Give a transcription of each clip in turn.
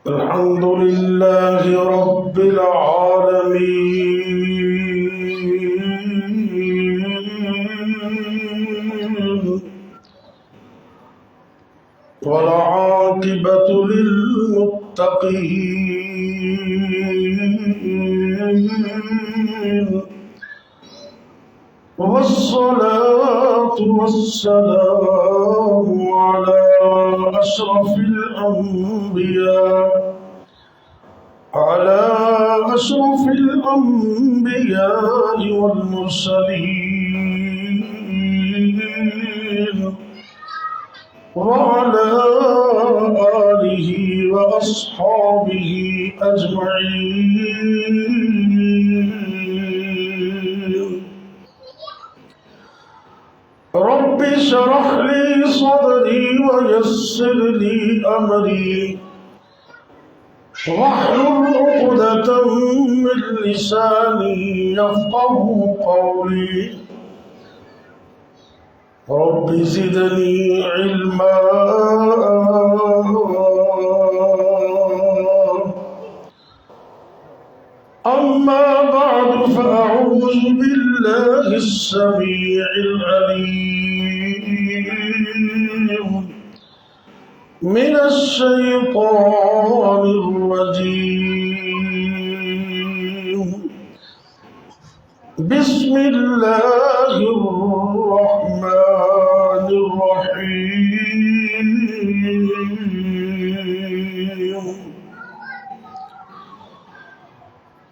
الحمد لله رب العالمين والعاقبة للمتقين والصلاة والسلام على أشرف الأنبياء والمرسلين وعلى آله وأصحابه أجمعين. رب اشرح لي صدري ويسر لي أمري واحلل عقدة من لساني يفقه قولي. رب زدني علما أما بعد فأعوذ بالله السميع العليم من الشيطان الرجيم. بسم الله الرحمن الرحيم.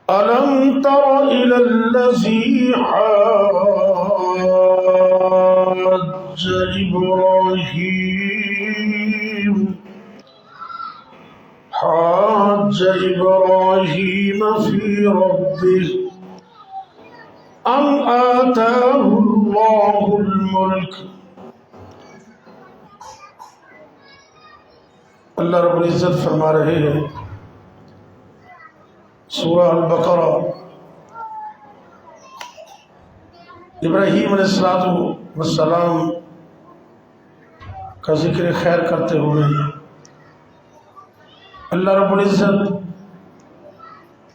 ألم تر إلى الذي حاج إبراهيم في ربه أن آتاه الله الملك. اللہ رب العزت فرما رہے ہیں سورہ البقرہ ابراہیم علیہ السلام کا ذکر خیر کرتے ہوئے اللہ رب العزت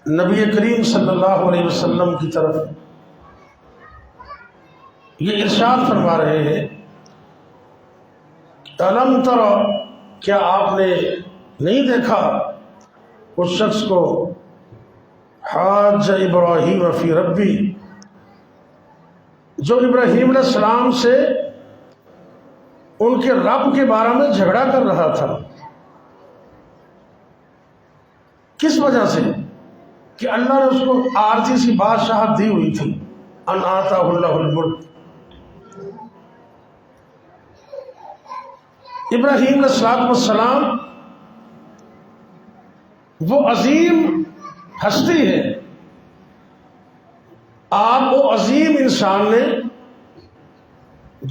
نبی کریم صلی اللہ علیہ وسلم کی طرف یہ ارشاد فرما رہے ہیں الم تر، کیا آپ نے نہیں دیکھا اس شخص کو حاج ابراہیم فی ربی، جو ابراہیم علیہ السلام سے ان کے رب کے بارے میں جھگڑا کر رہا تھا. کس وجہ سے؟ کہ اللہ نے اس کو عارضی سی بادشاہت دی ہوئی تھی، ان آتاہ اللہ الملک. ابراہیم علیہ السلام وہ عظیم ہستی ہے، آپ وہ عظیم انسان نے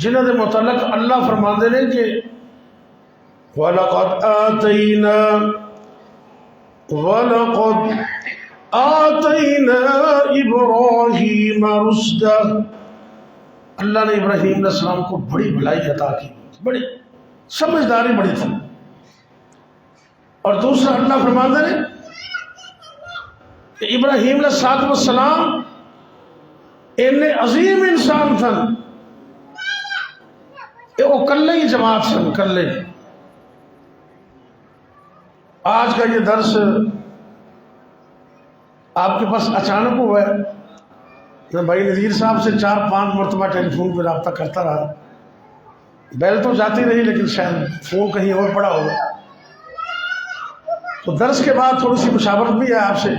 جنہوں نے متعلق اللہ فرماندے نے کہ وَلَقَدْ آتَيْنَا إِبْرَاهِيمَ رُشْدَهُ. اللہ نے ابراہیم علیہ السلام کو بڑی بھلائی عطا کی، بڑی سمجھداری بڑی تھی. اور دوسرا اللہ فرماندے نے کہ ابراہیم علیہ السلام اینے عظیم انسان تھا کہ وہ کلے ہی جماعت سن، کلے. آج کا یہ درس آپ کے پاس اچانک ہوا ہے. میں بھائی نذیر صاحب سے 4-5 مرتبہ ٹیلی فون پہ رابطہ کرتا رہا، بیل تو جاتی رہی لیکن شاید فون کہیں اور پڑا ہوگا. تو درس کے بعد تھوڑی سی مشاورت بھی ہے آپ سے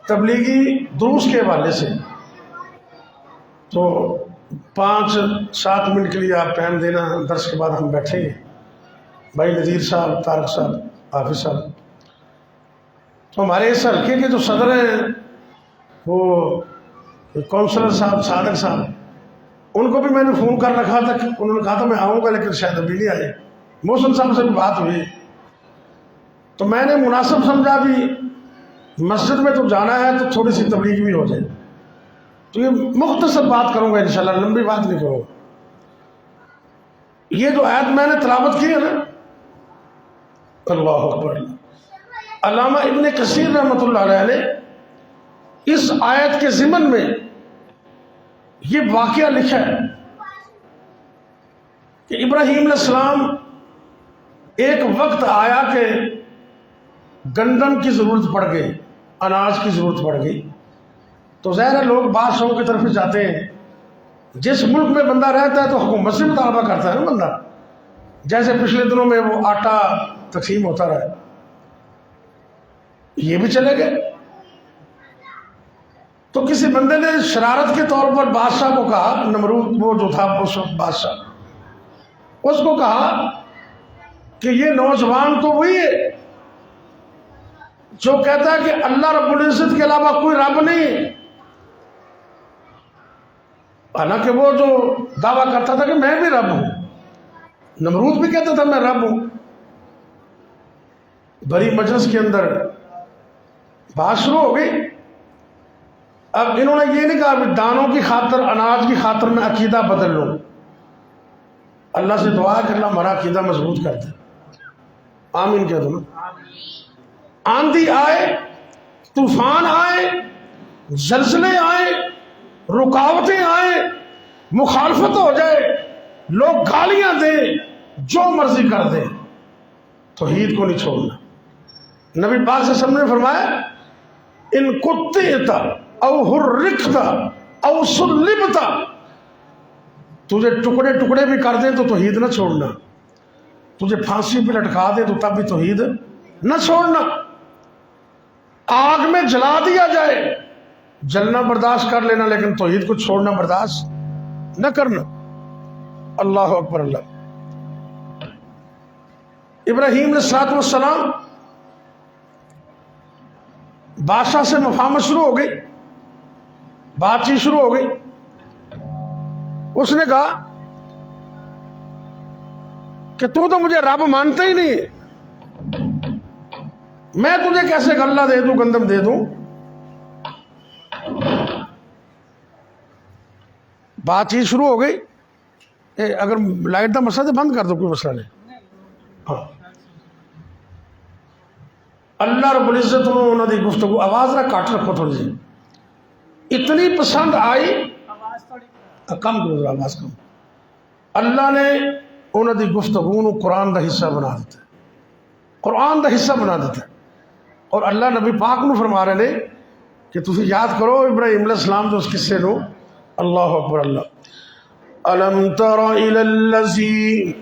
تبلیغی دروس کے حوالے سے، تو 5-7 منٹ کے لیے آپ ٹائم دینا. درس کے بعد ہم بیٹھیں گے. بھائی نذیر صاحب، طارق صاحب، حافظ صاحب. تو ہمارے اس حلقے کے جو صدر ہیں وہ کونسلر صاحب صادق صاحب، ان کو بھی میں نے فون کر رکھا تھا، انہوں نے کہا تھا میں آؤں گا لیکن شاید ابھی نہیں آئے. محسن صاحب سے بھی بات ہوئی تو میں نے مناسب سمجھا بھی مسجد میں تو جانا ہے تو تھوڑی سی تبلیغ بھی ہو جائے. تو یہ مختصر بات کروں گا انشاءاللہ، لمبی بات نہیں کروں گا. یہ جو آیت میں نے تلاوت کی ہے نا، اللہ اکبر، علامہ ابن کثیر رحمۃ اللہ علیہ نے اس آیت کے ضمن میں یہ واقعہ لکھا ہے کہ ابراہیم علیہ السلام ایک وقت آیا کہ گندم کی ضرورت پڑ گئی، اناج کی ضرورت پڑ گئی، تو ظاہر ہے لوگ بادشاہوں کی طرف جاتے ہیں۔ جس ملک میں بندہ رہتا ہے تو حکومت سے مطالبہ کرتا ہے نا بندہ، جیسے پچھلے دنوں میں وہ آٹا تقسیم ہوتا رہا، یہ بھی چلے گئے۔ تو کسی بندے نے شرارت کے طور پر بادشاہ کو کہا، نمرود وہ جو تھا اس وقت بادشاہ، اس کو کہا کہ یہ نوجوان تو وہی ہے جو کہتا ہے کہ اللہ رب العزت کے علاوہ کوئی رب نہیں، حالانکہ وہ جو دعویٰ کرتا تھا کہ میں بھی رب ہوں، نمرود بھی کہتا تھا میں رب ہوں۔ بڑی مجلس کے اندر بات شروع ہو گئی۔ اب انہوں نے یہ نہیں کہا کہ دانوں کی خاطر، اناج کی خاطر میں عقیدہ بدل لوں، اللہ سے دعا کہ اللہ ہمارا عقیدہ مضبوط کر دے، آمین کہہ دو نا۔ آندھی آئے، طوفان آئے، زلزلے آئے، رکاوٹیں آئیں، مخالفت ہو جائے، لوگ گالیاں دیں، جو مرضی کر دیں، توحید کو نہیں چھوڑنا۔ نبی پاک صلی اللہ علیہ وسلم نے فرمایا ان قطعت او حرکت او سلبت، تجھے ٹکڑے ٹکڑے بھی کر دیں تو توحید نہ چھوڑنا، تجھے پھانسی پہ لٹکا دیں تو تب بھی توحید نہ چھوڑنا، آگ میں جلا دیا جائے جلنا برداشت کر لینا، لیکن توحید کو چھوڑنا برداشت نہ کرنا۔ اللہ اکبر اللہ۔ ابراہیم علیہ السلام بادشاہ سے مفاہمت شروع ہو گئی، بات چیت شروع ہو گئی۔ اس نے کہا کہ تو مجھے رب مانتا ہی نہیں، میں تجھے کیسے غلہ دے دوں، گندم دے دوں؟ بات چیت شروع ہو گئی۔ اگر لائٹ دا مسئلہ تو بند کر دو، کوئی مسئلہ نہیں۔ ہاں، اللہ رب العزت انہوں نے گفتگو آواز نہ کاٹ رکھو تھوڑی سی، اتنی پسند آئی، کم کرو آواز کم۔ اللہ نے انہوں نے گفتگو نو قرآن دا حصہ بنا دیتا ہے، قرآن دا حصہ بنا دیتا ہے۔ اور اللہ نبی پاک نو فرما رہے نے کہ تسی یاد کرو ابراہیم علیہ السلام جو اس قصے نو۔ اللہ اکبر اللہ۔ الم تر الی الذی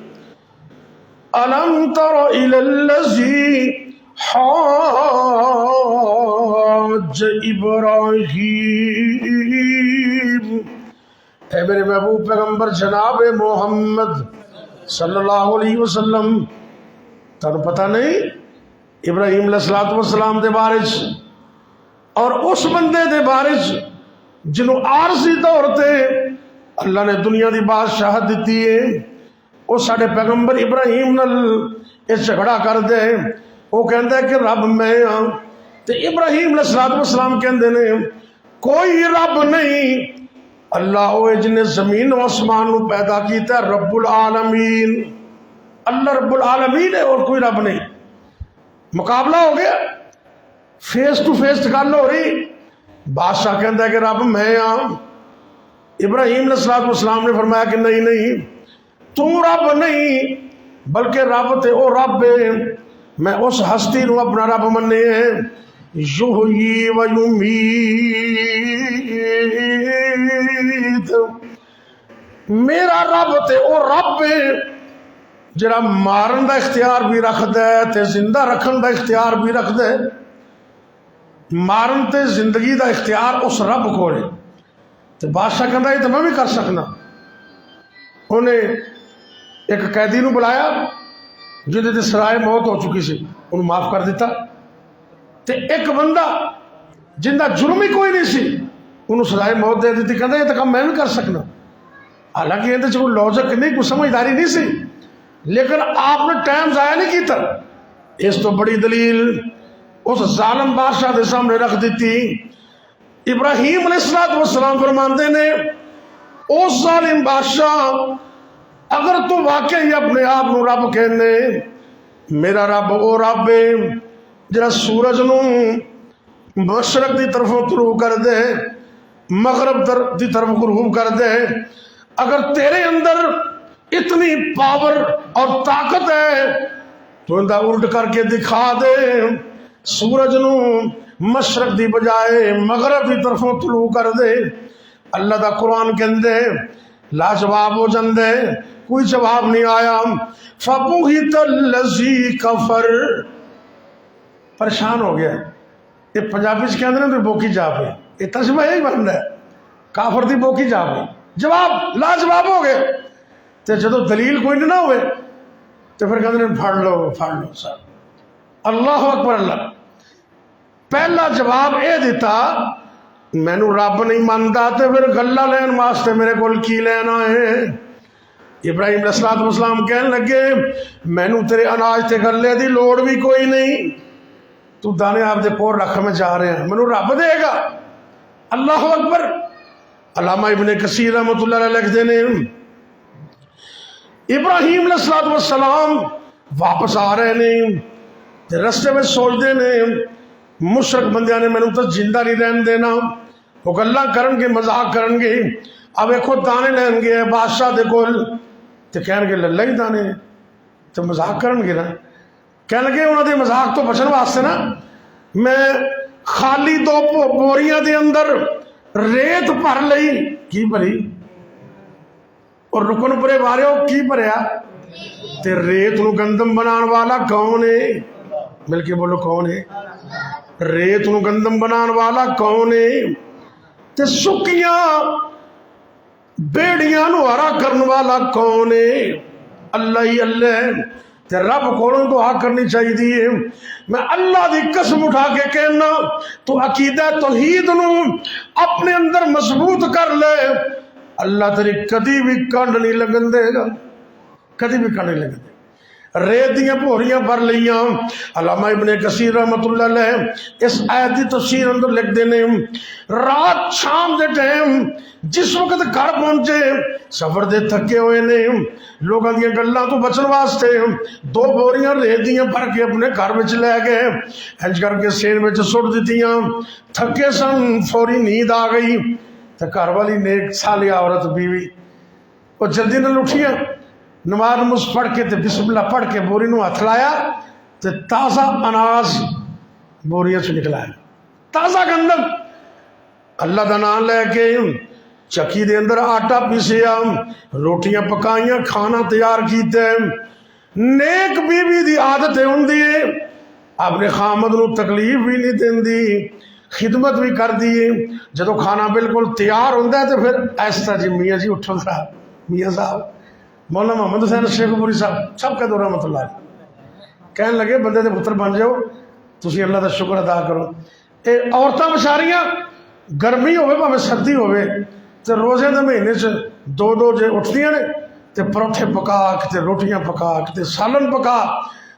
حاج ابراہیم، اے میرے محبوب پیغمبر جناب محمد صلی اللہ علیہ وسلم، تانوں پتہ نہیں ابراہیم علیہ السلام دے بارے اور اس بندے دے بارے جنہوں عارضی طور تے اللہ نے دنیا دی بادشاہت دیتی ہے، وہ ساڈے پیغمبر ابراہیم نال اس جھگڑا کر دے، وہ کہندا ہے کہ رب میں ہاں، تے ابراہیم علیہ السلام کہندے نے کوئی رب نہیں، اللہ وہ جن نے زمین و آسمان نو پیدا کیتا ہے، رب العالمین، اللہ رب العالمین ہے اور کوئی رب نہیں۔ مقابلہ ہو گیا، فیس ٹو فیس گل ہو رہی، بادشاہ کہندا ہے کہ رب میں ہاں، ابراہیم علیہ السلام نے فرمایا کہ نہیں نہیں، تو رب نہیں بلکہ رب تے او رب ہے، میں اس ہستی نو اپنا رب مننے ہیں، یحیی و یمیت، میرا رب تے او رب ہے جڑا مارن دا اختیار بھی رکھ دے تے زندہ رکھن دا اختیار بھی رکھ دے، مارن تے زندگی دا اختیار اس رب کو ہے۔ تو بادشاہ کہندا یہ تو میں بھی کر سکنا۔ انہیں ایک قیدی نو بلایا جہدے تے سرائے موت ہو چکی سی، انہوں معاف کر دیتا، تے ایک بندہ جن دا جرم ہی کوئی نہیں سی انہوں سزائے موت دے دیتی، کہندا یہ تو کم میں بھی کر سکنا۔ حالانکہ یہ کوئی لاجک نہیں، کوئی سمجھداری نہیں سی، لیکن آپ نے ٹائم ضائع نہیں کیتا۔ اس تو بڑی دلیل اس ظالم بادشاہ دے سامنے رکھ دیتی۔ ابراہیم علیہ السلام فرماندے نے او ظالم بادشاہ، اگر تو واقعی اپنے آپ نو رب کہنے، میرا رب او رب ہے جڑا سورج نو مشرق دی طرف طلوع کر دے مغرب دی طرف غروب کر دے، اگر تیرے اندر اتنی پاور اور طاقت ہے تو اندہ الٹ کر کے دکھا دے، سورج نو مشرق دی بجائے مغرب دی طرف طلوع کر دے۔ اللہ دا قرآن کہندے لا جواب ہو جاندے، کوئی جواب نہیں آیا۔ فَبُهِتَ الَّذِي كَفَرَ، پریشان ہو گیا۔ یہ پنجابی سے کہندے نا بوکی جا پہ، یہ ترجمہ یہی بنتا ہے، کافر دی بوکی جا پہ، جواب لا جواب ہو گئے۔ تو جدو دلیل کوئی نہ ہوئے تو پھر کہندے پھڑ لو صاحب۔ اللہ اکبر اللہ۔ پہلا جواب اے دیتا مینو رب نہیں مانتا تو پھر گلا لین واسطے میرے کول کی لینا ہے؟ ابراہیم علیہ السلام کہنے لگے مینو تیرے اناج تے گلے دی لوڑ بھی کوئی نہیں، تو دانے آپ دے کول رکھ میں جا رہے ہیں، مینو رب دے گا۔ اللہ اکبر۔ علامہ ابن کثیر رحمۃ اللہ علیہ لکھتے ہیں ابراہیم علیہ السلام واپس آ رہے نے، رستے میں سوچتے نے مشرک بندیاں نے مینوں تو زندہ نہیں رہن دینا، وہ گلاں کرن گے مذاق کرن گے، اب ویکھو دانے لین گے بادشاہ دے کول تے کہن گے للہ ہی دانے تو مذاق کرن گے نا، کہن لگے انہاں دے مذاق تو بچن واسطے نا میں خالی 2 بوریاں دے اندر ریت بھر لئی، کی بھری اور رکن پرے بارے ہو کی بھریا تے ریت نو گندم بنان والا کون ہے؟ مل کے بولو کون ہے؟ ریت نو گندم بنان والا کون ہے؟ تے سکیاں بیڑیاں نو ہرا کرن والا کون ہے؟ اللہ ہی اللہ۔ تے رب کولوں دعا کرنی چاہیے دی، میں اللہ دی قسم اٹھا کے کہنا تو عقیدہ توحید نو اپنے اندر مضبوط کر لے، اللہ تیری کدی بھی کنڈ نہیں لگن دے گا، کدی بھی کنڈ نہیں لگن دے گا۔ ریت دیاں بھوریاں بھر لئیاں۔ علامہ ابن کثیر رحمۃ اللہ علیہ اس آیت دی تفسیر اندر لکھ دینے رات شام دے ٹائم جس وقت گھر پہنچے سفر دے تھکے ہوئے نے، لوگاں دیاں گلاں تو بچن واسطے 2 بوریاں ریت دیاں بھر کے اپنے گھر وچ لے گئے، ہنج کر کے سین وچ سٹ دتیاں، تھکے سن، فوری نیند آ گئی تے گھر والی نیک صالح عورت بیوی وہ جلدی نال اٹھیاں، نماز پڑھ کے تے بسم اللہ پڑھ کے بوری نو ہاتھ لایا تے تازہ اناج بوریاں سے نکلایا، تازہ گندم، اللہ دا نام لے کے چکی دے اندر آٹا پیسیا، روٹیاں پکائیاں، کھانا تیار کیتے۔ نیک بی بی دی عادت ہوندی ہے اپنے خامد نو تکلیف بھی نہیں دیندی، خدمت بھی کر دی، جدو کھانا بالکل تیار ہوندہ ہے تو پھر ایسا جی میاں جی اٹھو ذرا، میاں صاحب مولانا محمد حسین شیخ پوری صاحب سب کا دور رحمۃ اللہ کہنے لگے بندے دے پتر بن جاؤ، تسی اللہ دا شکر ادا کرو۔ اے عورتاں بچاریاں گرمی ہوئے پاویں سردی ہوئے تے روزے دے مہینے چ 2 جے اٹھدیاں نے تے پروٹھے پکا کتے روٹیاں پکا کتے سالن پکا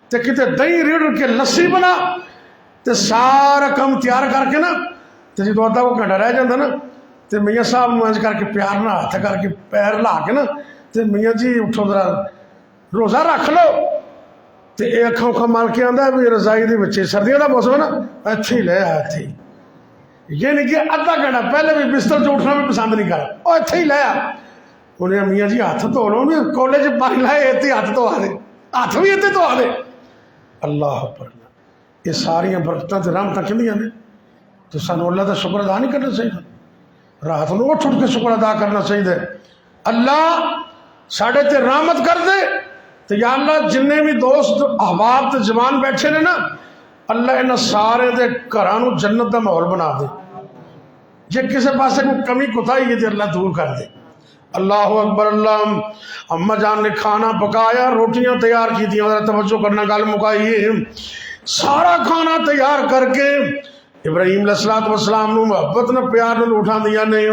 تے کتے دہی ریڑھ کے لسی بنا تے سارا کم تیار کر کے نا تے جدو آدھا وہ گھنٹہ رہ جاندہ نا تے میاں صاحب مانج کر کے پیار نہ ہاتھ کر کے پیر لا کے نا تے میاں جی اٹھو ذرا روزہ رکھ لو تے اے اکھاں اکھاں مال کے آندا ہے بھی رضائی دے بچے سردیاں دا موسم ہے نا ایتھے ہی لے آیا ایتھے ہی، یعنی کہ آدھا گھنٹہ پہلے بھی بستر سے اٹھنا بھی پسند نہیں کر وہ ایتھے ہی لے آ، انہیں میاں جی ہاتھ دھو لو، انہیں کالج پانی لائے ایتھے ہاتھ دھو آ دے، ہاتھ بھی ایتھے دھو آ دے۔ اللہ پر یہ ساریاں برکتاں تے رحمتاں کندیاں نے تو سانو اللہ دا شکر ادا نہیں کرنا چاہیے، رات نو اٹھ کے شکر ادا کرنا چاہیے۔ اللہ ساڑھے تے رحمت کر دے تو یا اللہ جننے بھی دوست احباب تے جوان بیٹھے نے نا اللہ انہاں سارے دے گھراں جنت دا ماحول بنا دے، جے کسے پاسے کوئی کمی کوتاہی ہے تے اللہ دور کر دے۔ اللہ اکبر اللہ۔ اماں جان نے کھانا پکایا، روٹیاں تیار کی تھیں، ذرا توجہ کرنا گل مکائیے، سارا کھانا تیار کر کے ابراہیم علیہ السلام نو محبت نہ پیار نہ اٹھا دیا نے،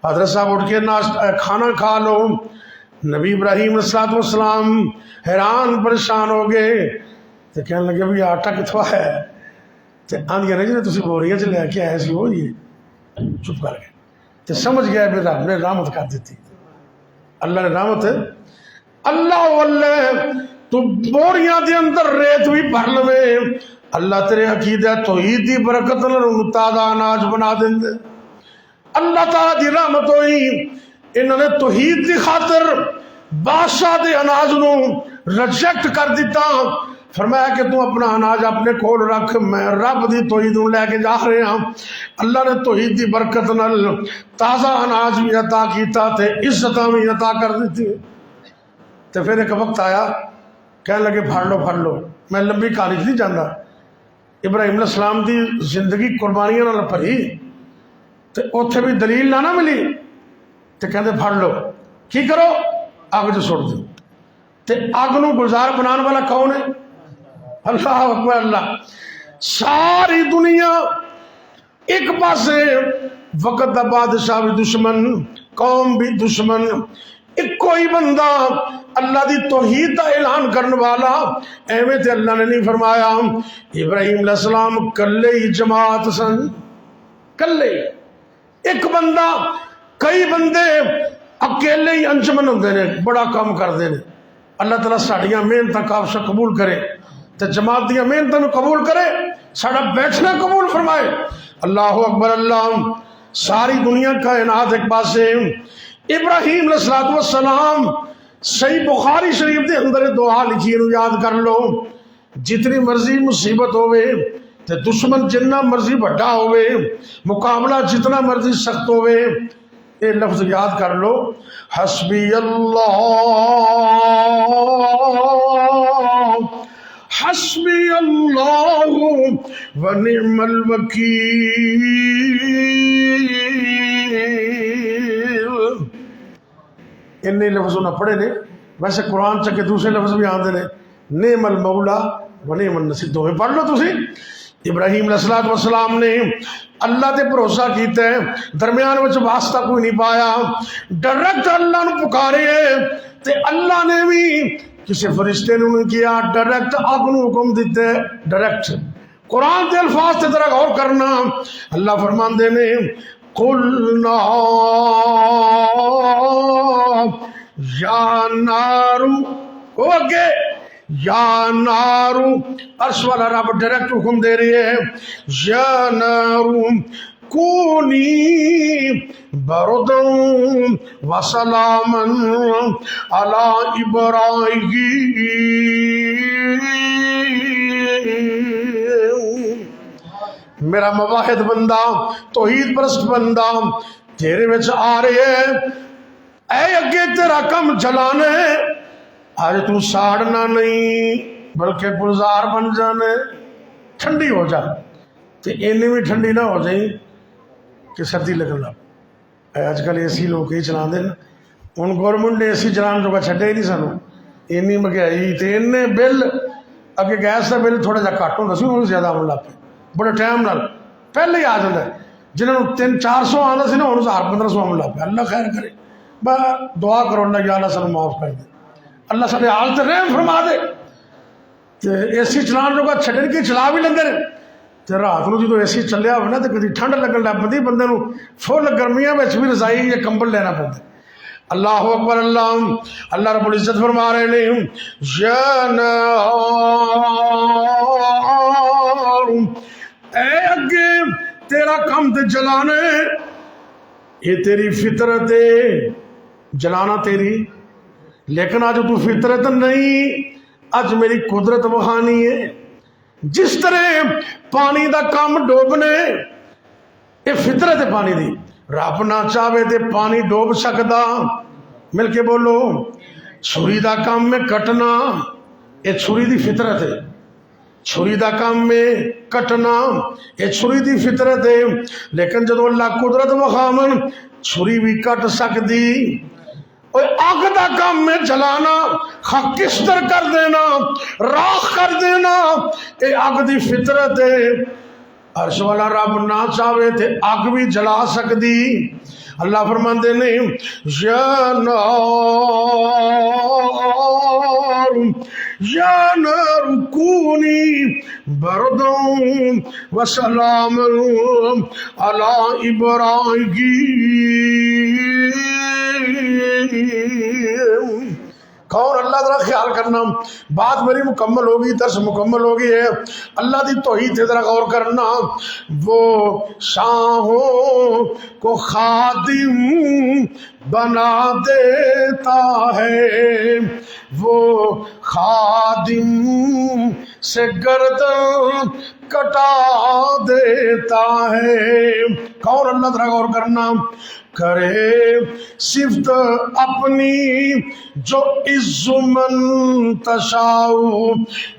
حضرت صاحب اٹھ کے کھانا کھا لو۔ نبی ابراہیم علیہ السلام حیران پریشان ہو گئے تو کہنے لگے بھی آٹا کتھوا ہے تے آندیاں نے جی تسی بوریاں چ لے کے آئے سی وہ یہ چپ کر گئے تے سمجھ گیا بھی رب نے رحمت کر دیتی، اللہ نے رحمت اللہ واللہ تو بوریاں دے اندر ریت بھی بھر لوے، اللہ تیرے عقیدہ توحید دی برکت نال تازہ اناج بنا دیندے۔ اللہ تعالیٰ دی رحمت ہوئی انہوں نے توحید دی خاطر بادشاہ دے اناج نو ریجیکٹ کر دیتا، فرمایا کہ تو اپنا اناج اپنے کول رکھ، میں رب دی توحید نو لے کے جا رہے ہاں۔ اللہ نے توحید دی برکت نال تازہ اناج بھی عطا کیتا تے عزتاں بھی عطا کر دیتی۔ تو پھر ایک وقت آیا کہنے لگے پھڑ لو، میں لمبی کہانی نہیں جاندا، ابراہیم علیہ السلام دی زندگی قربانیاں نال بھری تے اوتھے بھی دلیل نہ ملی تے کہندے پھڑ لو، کی کرو؟ اگ جو سٹ دو۔ تے اگ نو گلزار بنان والا کون ہے؟ اللہ اکبر اللہ۔ ساری دنیا ایک پاسے وقت دا بادشاہ بھی دشمن، قوم بھی دشمن، ایک کوئی بندہ اللہ دی توحید دا اعلان کرنے والا، ایویں تے اللہ نے نہیں فرمایا۔ ابراہیم علیہ السلام کلے ہی جماعت سن، کلے ہی، ایک بندہ، کئی بندے اکیلے ہی انجمن ہوندے نے، بڑا کام کردے نے۔ اللہ تعالیٰ ساڑیاں محنتاں کافش قبول کرے تے جماعت دیاں محنتاں قبول کرے، ساڑا بیٹھنا قبول فرمائے۔ اللہ اکبر اللہ۔ ساری دنیا کائنات ایک پاسے، ابراہیم علیہ السلام، صحیح بخاری شریف دے اندر دعا لکھی نو یاد کر لو، جتنی مرضی مصیبت ہوئے تے دشمن جتنا مرضی بڑا ہوئے، مقابلہ جتنا مرضی سخت ہوئے، یہ لفظ یاد کر لو، حسبی اللہ حسبی اللہ ونعم الوکیل۔ انہیں لفظوں نے پڑھے نے، ویسے قرآن چکے دوسرے لفظ بھی آندے نے، نعم المولا ونعم النصیر، دوہے پڑھ لو تسی۔ ابراہیم علیہ السلام نے اللہ تے بھروسہ کیتا ہے، درمیان وچ واسطہ کوئی نہیں پایا، ڈائریکٹ اللہ نو پکارے تے اللہ نے بھی کسی فرشتے نے نہیں کیا، ڈائریکٹ اگ نو حکم دیتے، ڈائریکٹ۔ قرآن دے الفاظ تے ذرا غور کرنا، اللہ فرماندے نے قلنا یا نار، وہ اگے یا نارو، عرش والا رب ڈائریکٹ حکم دے رہی ہے، یا نارو کونی بردن و سلاما علی ابراہیم۔ میرا مواحد بندہ، توحید پرست بندہ تیرے وچ آ رہے ہے، اے اگے تیرا کم جلانے، آج تو ساڑنا نہیں بلکہ گلزار بن جانے، ٹھنڈی ہو جا، تے اینی بھی ٹھنڈی نہ ہو جائیں کہ سردی لگن لگ۔ آج کل اے سی لوگ ہی چلا دیں، ان گورنمنٹ نے اے سی چلان جو چھڈے ہی نہیں سانو، اینی مہنگائی تے اینے بل، اگے گیس کا بل تھوڑا جا گھٹ ہوندا سی، ہن زیادہ آن لگ پے، بڑے ٹائم نال پہلے ہی آ جاتا ہے، جنہوں نے 300-400 آتا سی نا، ہن 1000-1500 آن لگ پے۔ اللہ خیر کرے، بس دعا کرو اللہ یا اللہ سانو معاف کر دے، اللہ سارے حال تے رحم فرما دے۔ اے سی چلان جو چھڈن کی چلا بھی لیندے نے، تے رات نو جدوں اے سی چلیا ہوئے نا تے کدی ٹھنڈ لگن لگ پندی، بندے نو فل گرمیاں وچ بھی رضائی یا کمبل لینا پیندا۔ اللہ اکبر اللہ۔ اللہ رب العزت فرما رہے ہیں یا نار، اے اگے تیرا کم تے جلانے، یہ تیری فطرت ہے، جلانا تیری، لیکن آج تو فطرت نہیں، آج میری قدرت وہانی ہے۔ جس طرح پانی دا کام ڈوبنے، یہ فطرت ہے پانی دی، رب نہ چاہے تے پانی ڈوب سکدا، مل کے بولو، چھری دا کام میں کٹنا، یہ چھری دی فطرت ہے، چھری دا کام میں کٹنا یہ چھری دی فطرت ہے، لیکن جدو اللہ قدرت وخامن چھری بھی کٹ سکدی، اور آگ دا کام میں جلانا، خاکستر کر دینا، راکھ کر دینا، یہ آگ دی فطرت ہے۔ عرش والا رب نہ چاہے تے آگ بھی جلا سکدی۔ اللہ فرماندے نے یا نار کونی بردوں وسلام علی ابراہیم۔ کون اللہ ذرا خیال کرنا، بات میری مکمل ہوگی، درس مکمل ہوگی ہے، اللہ دی توحید ذرا غور کرنا۔ وہ شاہوں کو خادم بنا دیتا ہے، وہ خادم سے گردن کٹا دیتا ہے۔ کون اللہ ذرا غور کرنا، کرے صفت اپنی جو عز من تشاء،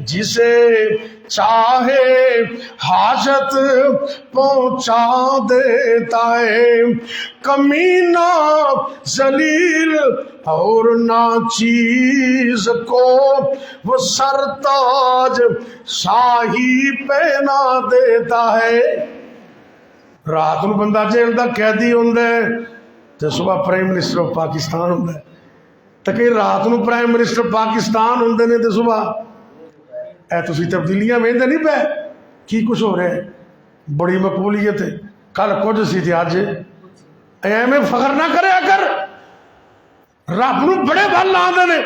جسے چاہے حاجت پہنچا دیتا ہے۔ کمینہ ذلیل اور ناچیز کو وہ سرتاج شاہی پہنا دیتا ہے۔ رات نو بندہ جیل دا قیدی ہوندا ہے تے صبح پرائم منسٹر آف پاکستان ہوندا ہے، تے کہ رات نو پرائم منسٹر پاکستان ہوندے نے تے صبح اے تسی تبدیلیاں ویندے نہیں پے کی کچھ ہو رہا ہے، بڑی مقبولیت ہے، کل کچھ سی تے اج ایویں فخر نہ کرے اگر رب نو بڑے بل آندے نے۔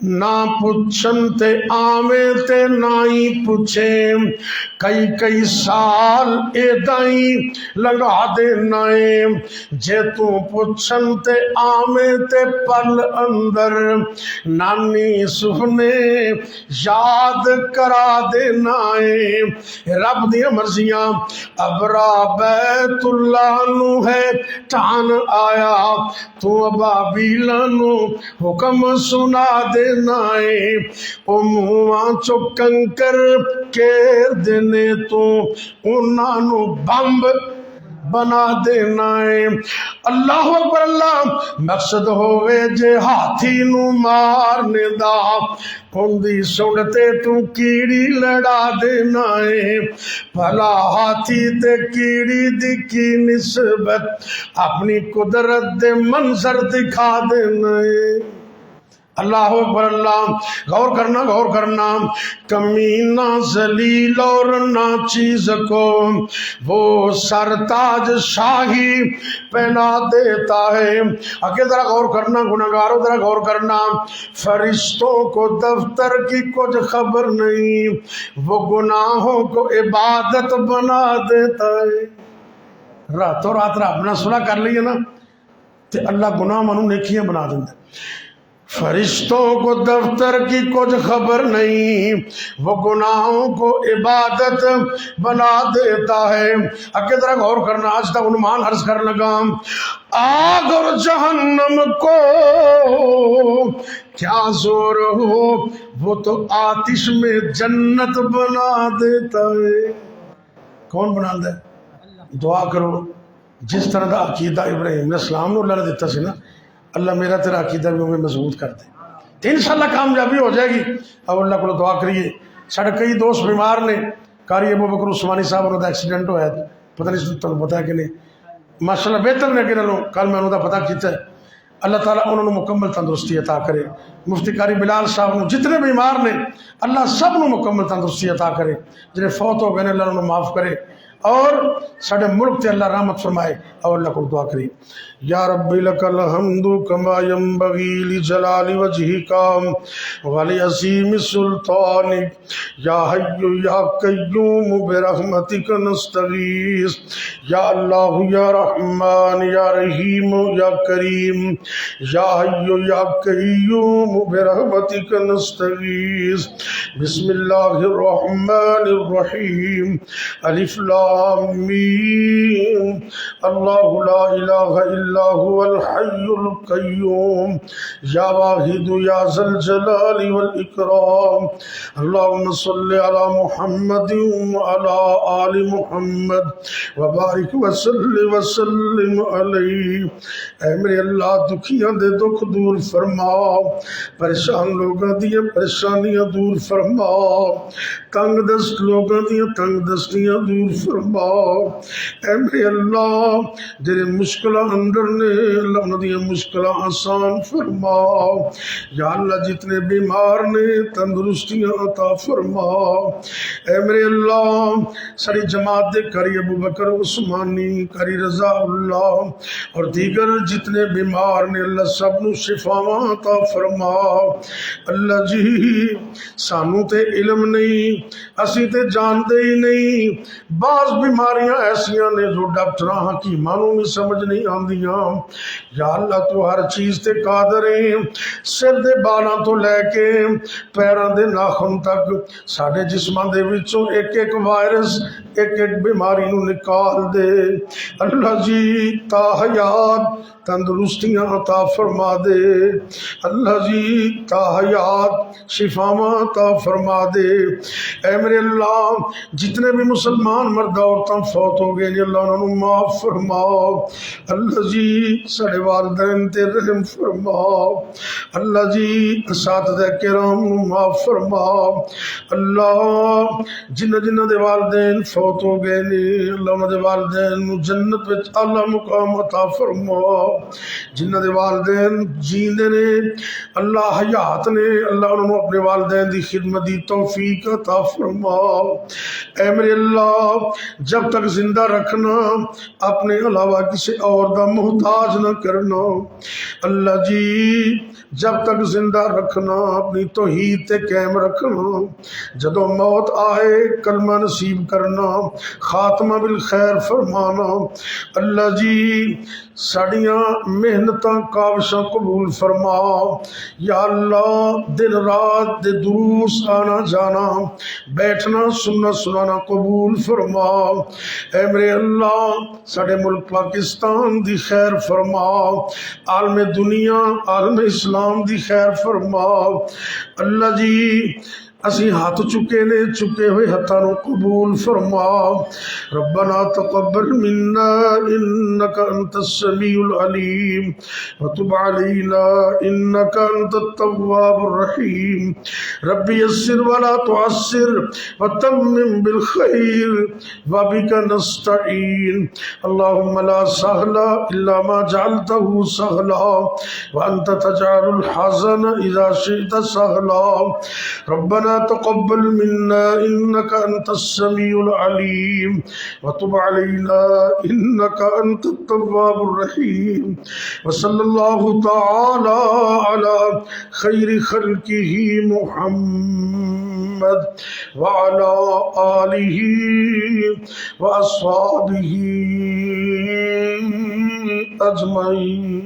نہ پوچھن تے آویں تے نہ ہی پوچھے، کئی کئی سال ایدائیں لگا دینا ہے۔ جے تو پوچھن تے آویں تے پل اندر، نانی سف نے یاد کرا دینا ہے۔ رب دی مرضیاں ابرا بیت اللہ نو ہے ٹان آیا، تو ابابیل نو حکم سنا دے نائے، او منہاں چو کنکر کیر دینے تو انہاں نو بمب بنا دینا ہے۔ اللہ اکبر اللہ، مقصد ہوئے جے ہاتھی نو مارنے دا، پوندی سنتے تو کیڑی لڑا دینا ہے۔ بھلا ہاتھی تے کیڑی دی کی نسبت، اپنی قدرت دے منظر دکھا دینا ہے۔ اللہ اکبر اللہ، غور کرنا غور کرنا۔ کمینہ ذلیل اور ناچیز کو وہ سرتاج شاہی پہنا دیتا ہے۔ آگے ذرا غور کرنا، گناہگاروں ذرا غور کرنا۔ فرشتوں کو دفتر کی کچھ خبر نہیں، وہ گناہوں کو عبادت بنا دیتا ہے۔ راتوں رات رب نہ صلح کر لئے نا تے اللہ گناہ منو نیکیاں بنا دیتا ہے۔ فرشتوں کو دفتر کی کچھ خبر نہیں، وہ گناہوں کو عبادت بنا دیتا ہے۔ اگر ذرا غور کرنا، آج تک عنوان عرض کر لگا، آگ اور جہنم کو کیا زور ہو، وہ تو آتش میں جنت بنا دیتا ہے۔ کون بنا دے؟ دعا کرو جس طرح دا عقیدہ ابراہیم علیہ السلام نے اللہ نے دیتا سی نا، اللہ میرا تیرا عقیدہ بھی ہمیں مضبوط کر دے، انشاءاللہ کامیابی ہو جائے گی۔ اب اللہ کو دعا کریے۔ ساڑھے کئی دوست بیمار نے، قاری ابو بکر عثمانی صاحب انہوں دا ایکسیڈنٹ ہویا ہے، پتہ نہیں تمہیں پتا ہے کہ نہیں، ماشاءاللہ بہتر نے کہ نہ کل میں انہوں دا پتہ کیتا ہے۔ اللہ تعالیٰ انہوں نے مکمل تندرستی عطا کرے۔ مفتی قاری بلال صاحب نے، جتنے بیمار نے اللہ سب نے مکمل تندرستی عطا کرے، جنہیں فوت ہو گئے اللہ انہوں نے معاف کرے، اور ساڑھے ملک تے اللہ رحمت فرمائے۔ اور اللہ کو دعا کری، یا ربی لک الحمد کما ینبغی لجلال وجہک ولعظیم سلطانک، یا حی یا قیوم برحمتک نستغیث، یا اللہ یا رحمان یا رحیم یا کریم، یا حی یا قیوم برحمتک نستغیث۔ بسم اللہ الرحمن الرحیم، الف لام میم، اللہ لا الہ الا هو الحی القیوم، یا واحد یا ذا الجلال والاکرام، اللہم صلی علی محمد وعلی آل محمد وبارک وسلم علیہ۔ اے میرے اللہ دکھیاں دے دکھ دور فرما، پریشان لوگاں دیاں پریشانیاں دور فرما، تنگ دست لوگاں دیاں تنگ دستیاں دور فرما۔ اے میرے اللہ جنہیں مشکلہ اندر نے اللہ انہوں نے مشکلہ آسان فرما۔ یا اللہ جتنے بیمار نے تندرستیاں عطا فرما۔ اے میرے اللہ ساری جماعت دے قاری ابو بکر عثمان عثمانی، قاری رضا اللہ اور دیگر جتنے بیمار نے اللہ سب نو شفاواں عطا فرما۔ اللہ جی سانو تے علم نہیں، اسی تے جاندے ہی نہیں، بعض بیماریاں ایسیاں نے جو ڈاکٹراں حکیماں نو بھی سمجھ نہیں آندیاں۔ یا اللہ تو ہر چیز تے قادر ہے، سر دے بالاں تو لے کے پیراں دے ناخن تک ساڈے جسماں دے وچوں ایک ایک وائرس ایک ایک بیماری نو نکال دے۔ اللہ جی تا حیات تندرستیاں عطا فرما دے۔ اللہ جی تا حیات شفاواں عطا فرما دے۔ اے میرے اللہ جتنے بھی مسلمان مرد عورتاں فوت ہو گئے اللہ انہوں نے معاف فرماؤ۔ اللہ جی ساڈے والدین تے رحم فرماؤ۔ اللہ جی اساتذہ کرام نو معاف فرماؤ۔ اللہ جنہ جنہ دے والدین فوت ہو گئے نے اللہ انہاں دے والدین نو جنت وچ اعلیٰ مقام عطا فرماؤ۔ جنہ دے والدین جیندے نے اللہ حیات نے اللہ انہوں نے اپنے والدین دی خدمت دی توفیق عطا فرماؤ۔ اے میرے اللہ جب تک زندہ رکھنا اپنے علاوہ کسی اور دا محتاج نہ کرنا۔ اللہ جی جب تک زندہ رکھنا اپنی توحید تے قائم رکھنا، جدو موت آئے کلمہ نصیب کرنا، خاتمہ بالخیر فرمانا۔ اللہ جی ساڑیاں محنتاں کاوشاں قبول فرما۔ یا اللہ دن رات دے دروس آنا جانا بیٹھنا سننا سنانا قبول فرما۔ اے میرے اللہ ساڑے ملک پاکستان دی خیر فرما، عالم دنیا عالم اسلام دی خیر فرما۔ اللہ جی اسی ہاتھ چکے نے چکے ہوئے ہتھاں نو قبول فرما۔ ربنا تقبل منا انك انت السميع العليم وتب علينا انك انت التواب الرحيم۔ رب يسر ولا تعسر وتمم بالخير وبك نستعين۔ اللهم لا سهل الا ما جعلته سهلا وانت تجعل الحزن اذا شئت سهلا۔ ربنا تقبل منا انك انت السميع العليم وتب علينا انك انت التواب الرحيم۔ وصلى الله تعالى على خير خلقه محمد وعلى آله وأصحابه أجمعين۔